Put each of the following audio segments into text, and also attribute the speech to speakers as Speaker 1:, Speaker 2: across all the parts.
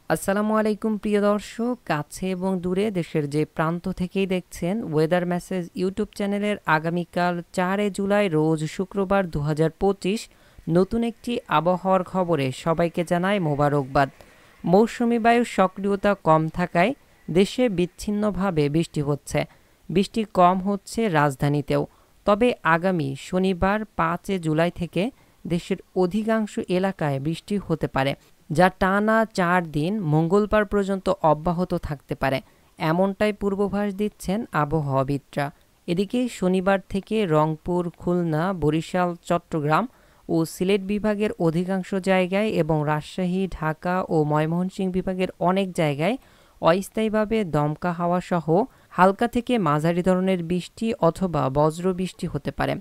Speaker 1: আসসালামু আলাইকুম প্রিয় দর্শক, কাছে এবং দূরে দেশের যে প্রান্ত থেকেই দেখছেন ওয়েদার মেসেজ ইউটিউব চ্যানেলের আগামীকাল 4 জুলাই রোজ শুক্রবার 2025 নতুন একটি আবহাওয়ার খবরে সবাইকে জানাই মোবারকবাদ। মৌসুমি বায়ুর সক্রিয়তা কম থাকায় দেশে বিচ্ছিন্নভাবে বৃষ্টি হচ্ছে। বৃষ্টি কম হচ্ছে রাজধানীতেও, তবে আগামী শনিবার 5 জুলাই থেকে দেশের অধিকাংশ এলাকায় বৃষ্টি হতে পারে, যা টানা 4 দিন মঙ্গলবার পর্যন্ত অব্যাহত থাকতে পারে, এমনটাই পূর্বাভাস দিচ্ছেন আবহাওয়াবিদরা। এদিকে শনিবার থেকে রংপুর, খুলনা, বরিশাল, চট্টগ্রাম ও সিলেট বিভাগের অধিকাংশ জায়গায় এবং রাজশাহী, ঢাকা ও ময়মনসিংহ বিভাগের অনেক জায়গায় অস্থায়ীভাবে দমকা হাওয়া সহ হালকা থেকে মাঝারি ধরনের বৃষ্টি অথবা বজ্রবৃষ্টি হতে পারে।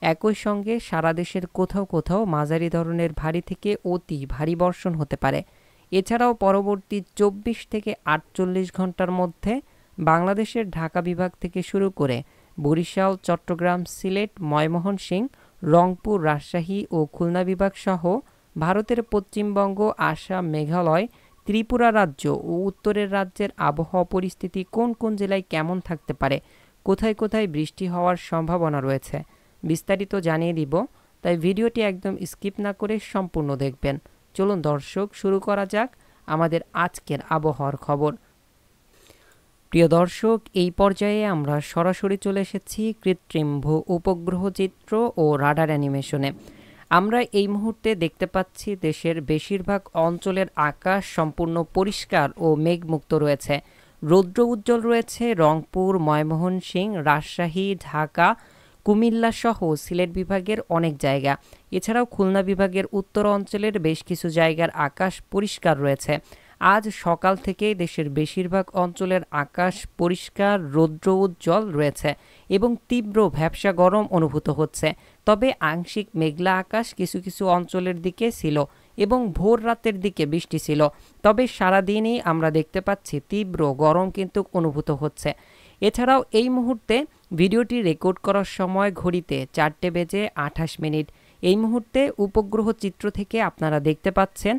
Speaker 1: একই সঙ্গে সারা দেশের কোথাও কোথাও মাঝারি ধরনের ভারী থেকে অতি ভারী বর্ষণ হতে পারে। এছাড়াও পরবর্তী 24 থেকে 48 ঘন্টার মধ্যে বাংলাদেশের ঢাকা বিভাগ থেকে শুরু করে বরিশাল, চট্টগ্রাম, সিলেট, ময়মনসিংহ, রংপুর, রাজশাহী ও খুলনা বিভাগ সহ ভারতের পশ্চিমবঙ্গ, আসাম, মেঘালয়, ত্রিপুরা রাজ্য ও উত্তরের রাজ্যের আবহাওয়া পরিস্থিতি কোন কোন জেলায় কেমন থাকতে পারে, কোথায় কোথায় বৃষ্টি হওয়ার সম্ভাবনা রয়েছে বিস্তারিত জানিয়ে দিব, তাই ভিডিওটি একদম স্কিপ না করে সম্পূর্ণ দেখবেন। চলুন দর্শক, শুরু করা যাক আমাদের আজকের আবহাওয়ার খবর। প্রিয় দর্শক, এই পর্যায়ে আমরা সরাসরি চলে এসেছি কৃত্রিম উপগ্রহ চিত্র ও রাডার অ্যানিমেশনে। আমরা এই মুহূর্তে দেখতে পাচ্ছি দেশের বেশিরভাগ অঞ্চলের আকাশ সম্পূর্ণ পরিষ্কার ও মেঘমুক্ত রয়েছে। রৌদ্র উজ্জ্বল রয়েছে রংপুর, ময়মনসিংহ, রাজশাহী, ঢাকা, কুমিল্লা সহ সিলেট বিভাগের অনেক জায়গা। এছাড়াও খুলনা বিভাগের উত্তর অঞ্চলের বেশ কিছু জায়গার আকাশ পরিষ্কার রয়েছে। আজ সকাল থেকেই দেশের বেশিরভাগ অঞ্চলের আকাশ পরিষ্কার, রৌদ্র উজ্জ্বল রয়েছে এবং তীব্র ভ্যাপসা গরম অনুভূত হচ্ছে। তবে আংশিক মেঘলা আকাশ কিছু কিছু অঞ্চলের দিকে ছিল এবং ভোর রাতের দিকে বৃষ্টি ছিল। তবে সারাদিনই আমরা দেখতে পাচ্ছি তীব্র গরম কিন্তু অনুভূত হচ্ছে। এছাড়াও এই মুহূর্তে ভিডিওটি রেকর্ড করার সময় ঘড়িতে 4:28। এই মুহূর্তে উপগ্রহ চিত্র থেকে আপনারা দেখতে পাচ্ছেন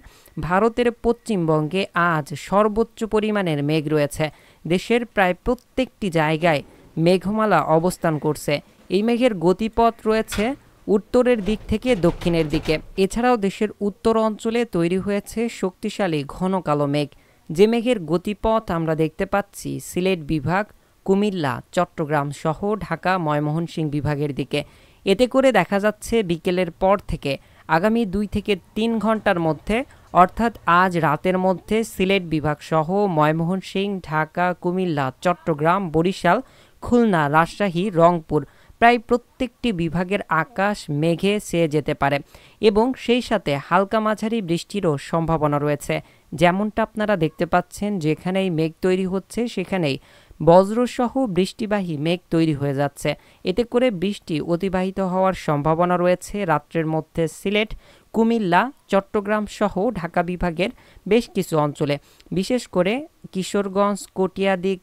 Speaker 1: ভারতের পশ্চিমবঙ্গে আজ সর্বোচ্চ পরিমাণের মেঘ রয়েছে। দেশের প্রায় প্রত্যেকটি জায়গায় মেঘমালা অবস্থান করছে। এই মেঘের গতিপথ রয়েছে উত্তরের দিক থেকে দক্ষিণের দিকে। এছাড়াও দেশের উত্তর অঞ্চলে তৈরি হয়েছে শক্তিশালী ঘন কালো মেঘ, যে মেঘের গতিপথ আমরা দেখতে পাচ্ছি সিলেট বিভাগ, কুমিল্লা, চট্টগ্রাম সহ ঢাকা, ময়মনসিংহ বিভাগের দিকে। এতে করে দেখা যাচ্ছে বিকেলের পর থেকে আগামী 2 থেকে 3 ঘন্টার মধ্যে, অর্থাৎ আজ রাতের মধ্যে সিলেট বিভাগ সহ ময়মনসিংহ, ঢাকা, কুমিল্লা, চট্টগ্রাম, বরিশাল, খুলনা, রাজশাহী, রংপুর প্রায় প্রত্যেকটি বিভাগের আকাশ মেঘে ছেয়ে যেতে পারে এবং সেই সাথে হালকা মাঝারি বৃষ্টিরও সম্ভাবনা রয়েছে। যেমনটা আপনারা দেখতে পাচ্ছেন, যেখানেই মেঘ তৈরি হচ্ছে সেখানেই বজ্রসহ বৃষ্টিবাহী মেঘ তৈরি হয়ে যাচ্ছে। এতে করে বৃষ্টি অতিবাহিত হওয়ার সম্ভাবনা রয়েছে রাত্রের মধ্যে সিলেট, কুমিল্লা, চট্টগ্রাম সহ ঢাকা বিভাগের বেশ কিছু অঞ্চলে, বিশেষ করে কিশোরগঞ্জ, কটিয়াদি,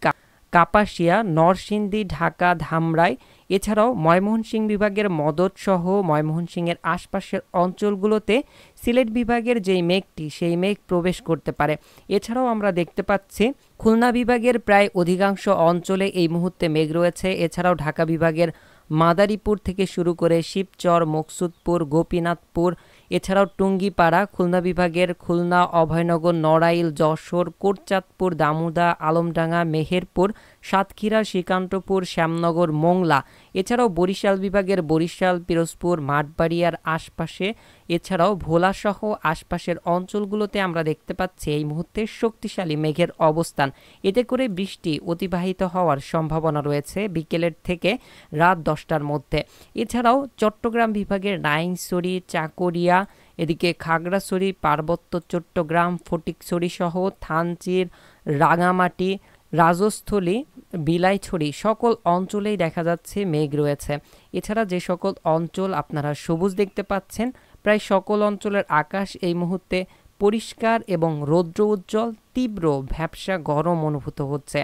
Speaker 1: কাপাসিয়া, নরসিংদী, ঢাকা, ধামরাই, এছাড়াও ময়মনসিংহ বিভাগের মদদ সহ ময়মনসিংহের আশপাশের অঞ্চলগুলোতে সিলেট বিভাগের যেই মেঘটি সেই মেঘ প্রবেশ করতে পারে। এছাড়াও আমরা দেখতে পাচ্ছি খুলনা বিভাগের প্রায় অধিকাংশ অঞ্চলে এই মুহূর্তে মেঘ রয়েছে। এছাড়াও ঢাকা বিভাগের মাদারীপুর থেকে শুরু করে শিবচর, মকসুদপুর, গোপীনাথপুর, এছাড়াও টুঙ্গিপাড়া, খুলনা বিভাগের খুলনা, অভয়নগর, নড়াইল, যশোর, কোটচাঁদপুর, দামুদা, আলমডাঙ্গা, মেহেরপুর, সাতক্ষীরা, শ্রীকান্তপুর, শ্যামনগর, মোংলা, এছাড়াও বরিশাল বিভাগের বরিশাল, পিরোজপুর, মাঠবাড়িয়ার আশপাশে, এছাড়াও ভোলাসহ আশপাশের অঞ্চলগুলোতে আমরা দেখতে পাচ্ছি এই মুহূর্তে শক্তিশালী মেঘের অবস্থান। এতে করে বৃষ্টি অতিবাহিত হওয়ার সম্ভাবনা রয়েছে বিকেলের থেকে রাত 10টার মধ্যে। এছাড়াও চট্টগ্রাম বিভাগের নাইনছড়ি, চাকরিয়া, এদিকে খাগড়াছড়ি, পার্বত্য চট্টগ্রাম, ফটিকছড়ি সহ থানচির, রাঙামাটি, রাজস্থলী, বিলাইছড়ি সকল অঞ্চলেই দেখা যাচ্ছে মেঘ রয়েছে। এছাড়া যে সকল অঞ্চল আপনারা সবুজ দেখতে পাচ্ছেন, প্রায় সকল অঞ্চলের আকাশ এই মুহূর্তে পরিষ্কার এবং রৌদ্র উজ্জ্বল, তীব্র ভ্যাপসা গরম অনুভূত হচ্ছে।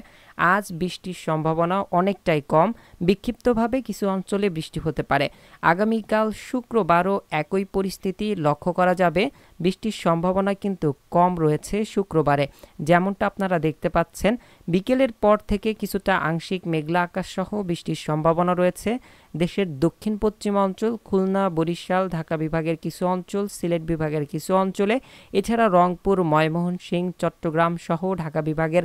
Speaker 1: আজ বৃষ্টির সম্ভাবনা অনেকটাই কম, বিক্ষিপ্তভাবে কিছু অঞ্চলে বৃষ্টি হতে পারে। আগামীকাল শুক্রবারও একই পরিস্থিতি লক্ষ্য করা যাবে। বৃষ্টির সম্ভাবনা কিন্তু কম রয়েছে শুক্রবারে, যেমনটা আপনারা দেখতে পাচ্ছেন। বিকেলের পর থেকে কিছুটা আংশিক মেঘলা আকাশ সহ বৃষ্টির সম্ভাবনা রয়েছে। দেশের দক্ষিণ পশ্চিম অঞ্চল, খুলনা, বরিশাল, ঢাকা বিভাগের কিছু অঞ্চল, সিলেট বিভাগের কিছু অঞ্চলে, এছাড়া রংপুর, ময়মনসিংহ, চট্টগ্রাম সহ ঢাকা বিভাগের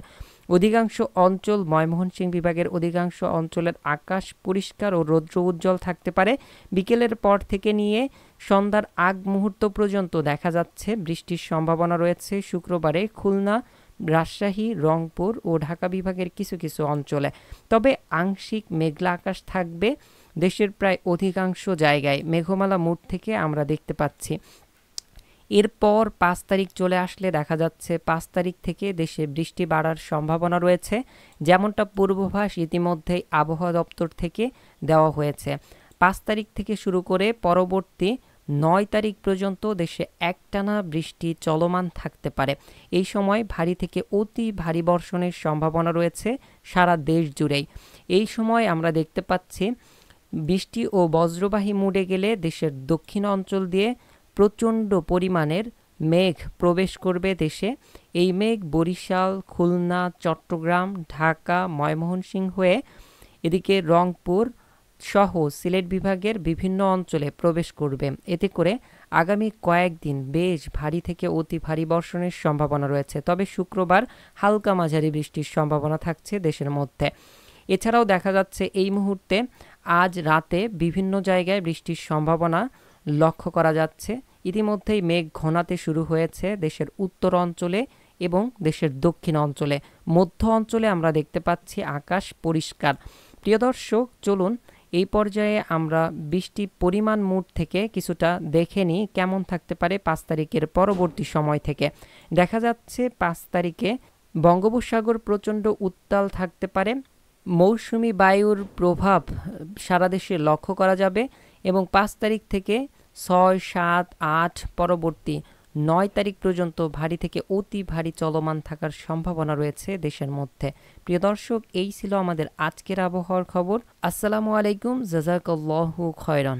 Speaker 1: অধিকাংশ অঞ্চল, ময়মনসিংহ বিভাগের অধিকাংশ অঞ্চলের আকাশ পরিষ্কার ও রৌদ্র উজ্জ্বল থাকতে পারে। বিকেলের পর থেকে নিয়ে সন্ধ্যার আগ মুহূর্ত পর্যন্ত দেখা যাচ্ছে বৃষ্টির সম্ভাবনা রয়েছে শুক্রবারে খুলনা, রাজশাহী, রংপুর ও ঢাকা বিভাগের কিছু কিছু অঞ্চলে। তবে আংশিক মেঘলা আকাশ থাকবে দেশের প্রায় অধিকাংশ জায়গায়। মেঘমালা মুড থেকে আমরা দেখতে পাচ্ছি। এরপর 5 তারিখ চলে আসলে দেখা যাচ্ছে 5 তারিখ থেকে দেশে বৃষ্টি বাড়ার সম্ভাবনা রয়েছে, যেমনটা পূর্বাভাস ইতিমধ্যেই আবহাওয়া দপ্তর থেকে দেওয়া হয়েছে। 5 তারিখ থেকে শুরু করে পরবর্তী 9 তারিখ পর্যন্ত দেশে একটানা বৃষ্টি চলমান থাকতে পারে। এই সময় ভারী থেকে অতি ভারী বর্ষণের সম্ভাবনা রয়েছে সারা দেশ জুড়েই। এই সময় আমরা দেখতে পাচ্ছি বৃষ্টি ও বজ্রবাহী মুডে গেলে দেশের দক্ষিণ অঞ্চল দিয়ে প্রচণ্ড পরিমাণের মেঘ প্রবেশ করবে দেশে। এই মেঘ বরিশাল, খুলনা, চট্টগ্রাম, ঢাকা, ময়মনসিংহ হয়ে এদিকে রংপুর সহ সিলেট বিভাগের বিভিন্ন অঞ্চলে প্রবেশ করবে। এতে করে আগামী কয়েকদিন বেশ ভারী থেকে অতি ভারী বর্ষণের সম্ভাবনা রয়েছে। তবে শুক্রবার হালকা মাঝারি বৃষ্টির সম্ভাবনা থাকছে দেশের মধ্যে। এছাড়াও দেখা যাচ্ছে এই মুহূর্তে আজ রাতে বিভিন্ন জায়গায় বৃষ্টির সম্ভাবনা লক্ষ্য করা যাচ্ছে। ইতিমধ্যেই মেঘ ঘনাতে শুরু হয়েছে দেশের উত্তর অঞ্চলে এবং দেশের দক্ষিণ অঞ্চলে। মধ্য অঞ্চলে আমরা দেখতে পাচ্ছি আকাশ পরিষ্কার। প্রিয় দর্শক, চলুন এই পর্যায়ে আমরা বৃষ্টি পরিমাণ মুড থেকে কিছুটা দেখে নিই কেমন থাকতে পারে 5 তারিখের পরবর্তী সময় থেকে। দেখা যাচ্ছে 5 তারিখে বঙ্গোপসাগর প্রচণ্ড উত্তাল থাকতে পারে। মৌসুমি বায়ুর প্রভাব সারা দেশে লক্ষ্য করা যাবে এবং 5 তারিখ থেকে 6, 7, 8 পরবর্তী 9 তারিখ পর্যন্ত ভারী থেকে অতি ভারী চলমান থাকার সম্ভাবনা রয়েছে দেশের মধ্যে। প্রিয় দর্শক, এই ছিল আমাদের আজকের আবহাওয়ার খবর। আসসালামু আলাইকুম, জাযাকাল্লাহু খায়রান।